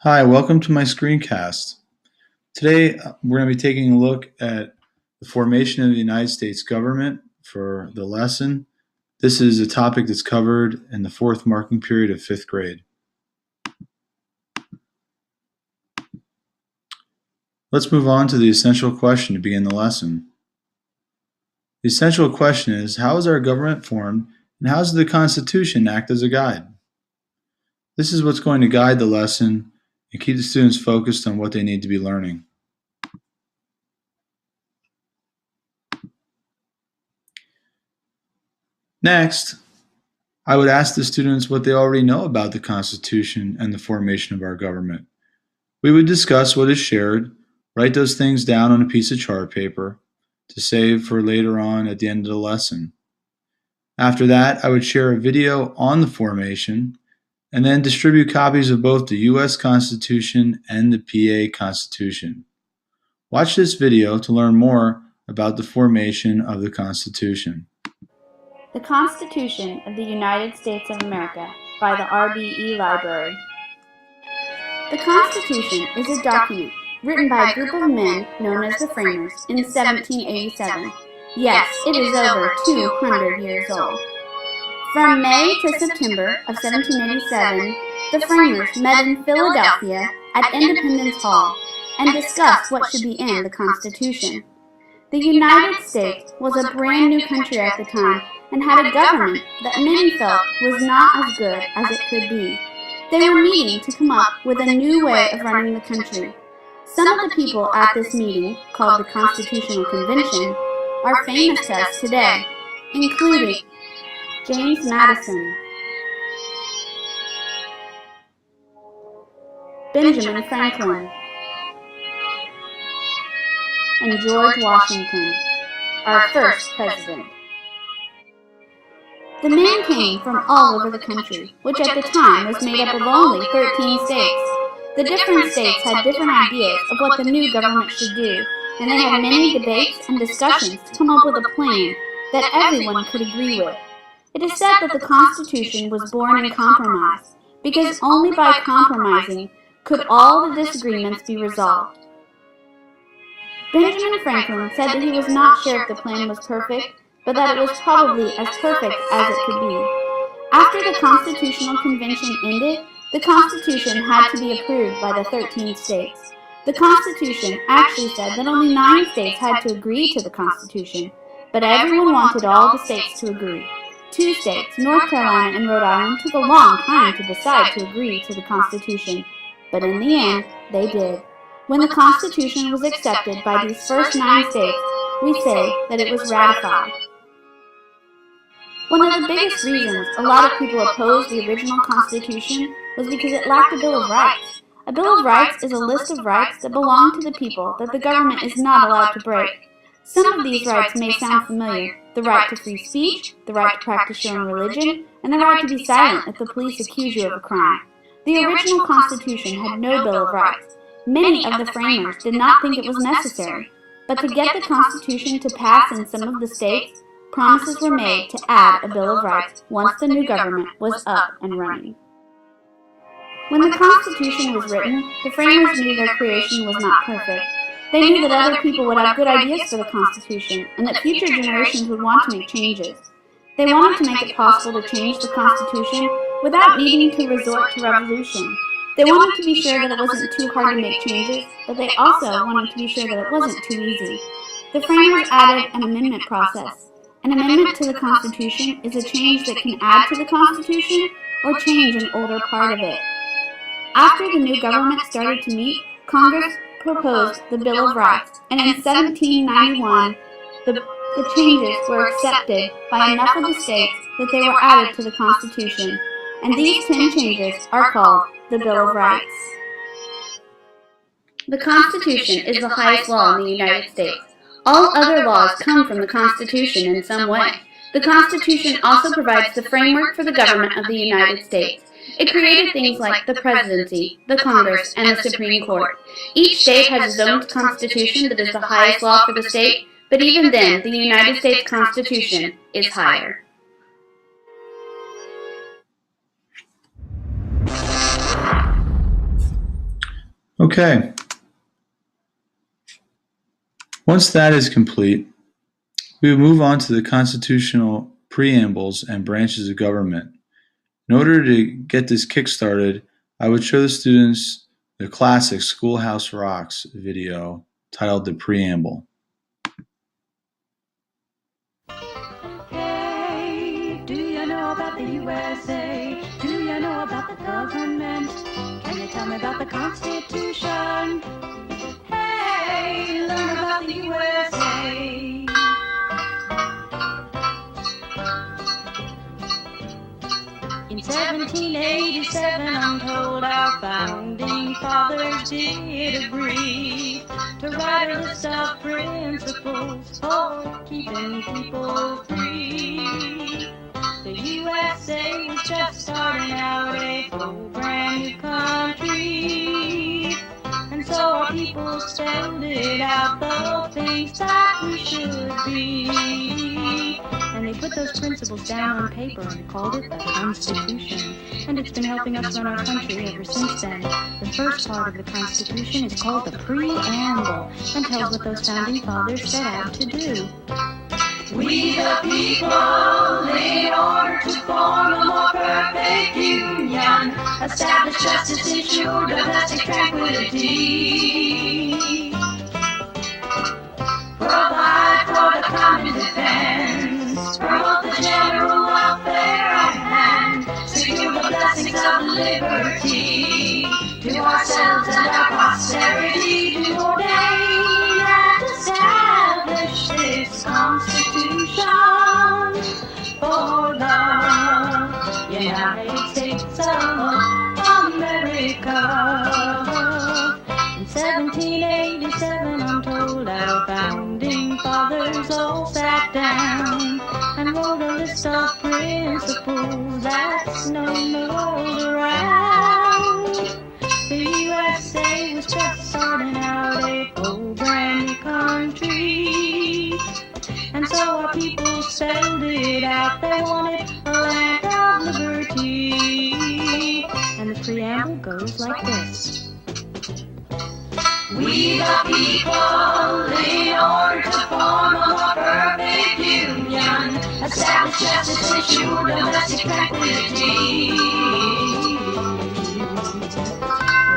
Hi, welcome to my screencast. Today, we're going to be taking a look at the formation of the United States government for the lesson. This is a topic that's covered in the fourth marking period of fifth grade. Let's move on to the essential question to begin the lesson. The essential question is, how is our government formed, and how does the Constitution act as a guide? This is what's going to guide the lesson and keep the students focused on what they need to be learning. Next, I would ask the students what they already know about the Constitution and the formation of our government. We would discuss what is shared, write those things down on a piece of chart paper to save for later on at the end of the lesson. After that, I would share a video on the formation and then distribute copies of both the U.S. Constitution and the PA Constitution. Watch this video to learn more about the formation of the Constitution. The Constitution of the United States of America by the RBE Library. The Constitution is a document written by a group of men known as the Framers in 1787. Yes, it is over 200 years old. From May to September of 1787, the Framers met in Philadelphia at Independence Hall and discussed what should be in the Constitution. The United States was a brand new country at the time and had a government that many felt was not as good as it could be. They were meeting to come up with a new way of running the country. Some of the people at this meeting, called the Constitutional Convention, are famous to us today, including James Madison, Benjamin Franklin, and George Washington, our first president. The men came from all over the country, which at the time was made up of only 13 states. The different states had different ideas of what the new government should do, and they had many debates and discussions to come up with a plan that everyone could agree with. It is said that the Constitution was born in compromise, because only by compromising could all the disagreements be resolved. Benjamin Franklin said that he was not sure if the plan was perfect, but that it was probably as perfect as it could be. After the Constitutional Convention ended, the Constitution had to be approved by the 13 states. The Constitution actually said that only 9 states had to agree to the Constitution, but everyone wanted all the states to agree. 2 states, North Carolina and Rhode Island, took a long time to decide to agree to the Constitution, but in the end, they did. When the Constitution was accepted by these first 9 states, we say that it was ratified. One of the biggest reasons a lot of people opposed the original Constitution was because it lacked a Bill of Rights. A Bill of Rights is a list of rights that belong to the people that the government is not allowed to break. Some of these rights may sound familiar: the right to free speech, the right to practice your own religion, and the right to be silent if the police accuse you of a crime. The original Constitution had no Bill of Rights. Many of the framers did not think it was necessary, but to get the Constitution to pass in some of the states, promises were made to add a Bill of Rights once the new government was up and running. When the Constitution was written, the framers knew their creation was not perfect. They knew that other people would have good ideas for the Constitution, and that future generations would want to make changes. They wanted to make it possible to change the Constitution without needing to resort to revolution. They wanted to be sure that it wasn't too hard to make changes, but they also wanted to be sure that it wasn't too easy. The framers added an amendment process. An amendment to the Constitution is a change that can add to the Constitution or change an older part of it. After the new government started to meet, Congress proposed the Bill of Rights, and in 1791, the changes were accepted by enough of the states that they were added to the Constitution, and these 10 changes are called the Bill of Rights. The Constitution is the highest law in the United States. All other laws come from the Constitution in some way. The Constitution also provides the framework for the government of the United States. It created things like the presidency, the Congress, and the Supreme Court. Each state has its own constitution that is the highest law for the state, but even then, the United States Constitution is higher. Okay. Once that is complete, we will move on to the constitutional preambles and branches of government. In order to get this kick-started, I would show the students the classic Schoolhouse Rocks video titled The Preamble. Hey, do you know about the USA? Do you know about the government? Can you tell me about the Constitution? Hey, learn about the USA. In 1787, I'm told our founding fathers did agree to write a list of principles for keeping people free. The USA was just starting out a whole brand new country, and so our people spelled it out, the things that we should be. And they put those principles down on paper and called it the Constitution. And it's been helping us run our country ever since then. The first part of the Constitution is called the Preamble and tells what those founding fathers set out to do. We the people, in order to form a more perfect union, establish justice, ensure domestic tranquility, provide for the common defense, promote the general welfare and secure the blessings of liberty to ourselves and our posterity, to ordain and establish this Constitution for the United States of America. In 1787, I'm told our founding fathers all sat down and wrote a list of principles that's known the world around. The USA was just starting out a whole brand new country, and so our people spelled it out. They wanted a land of liberty, and the preamble goes like this. We the people, in order to form a more perfect union, establish justice, ensure domestic tranquility,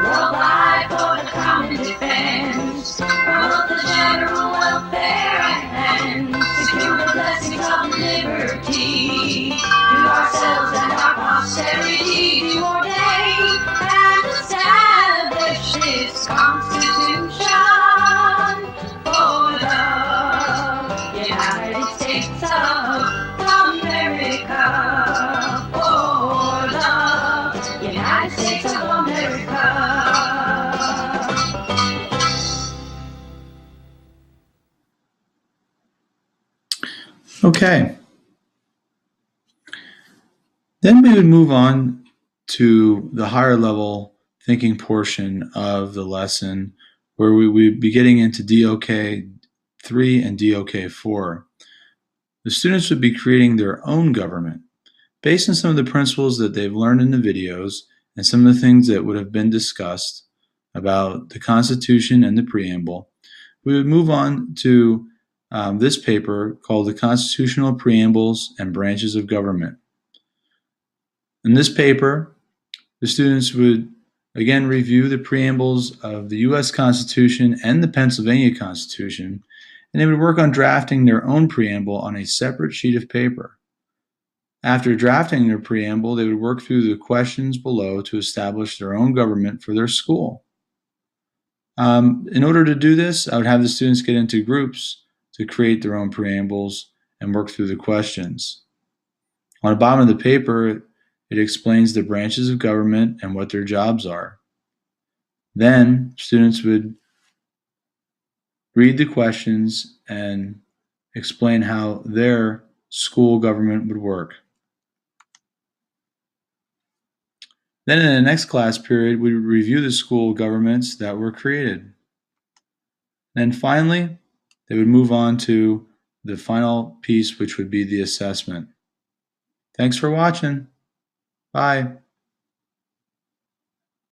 provide for the common defense, promote the general welfare and secure the blessings of liberty to ourselves and our posterity, to ordain and establish this Constitution for the United States of America, for the United States of America. Okay. Then we would move on to the higher level thinking portion of the lesson, where we would be getting into DOK 3 and DOK 4. The students would be creating their own government based on some of the principles that they've learned in the videos and some of the things that would have been discussed about the Constitution and the Preamble. We would move on to this paper called The Constitutional Preambles and Branches of Government. In this paper, the students would again review the preambles of the U.S. Constitution and the Pennsylvania Constitution, and they would work on drafting their own preamble on a separate sheet of paper. After drafting their preamble, they would work through the questions below to establish their own government for their school. In order to do this, I would have the students get into groups to create their own preambles and work through the questions. On the bottom of the paper, it explains the branches of government and what their jobs are. Then, students would read the questions and explain how their school government would work. Then in the next class period, we would review the school governments that were created. Then finally, they would move on to the final piece, which would be the assessment. Thanks for watching. Bye.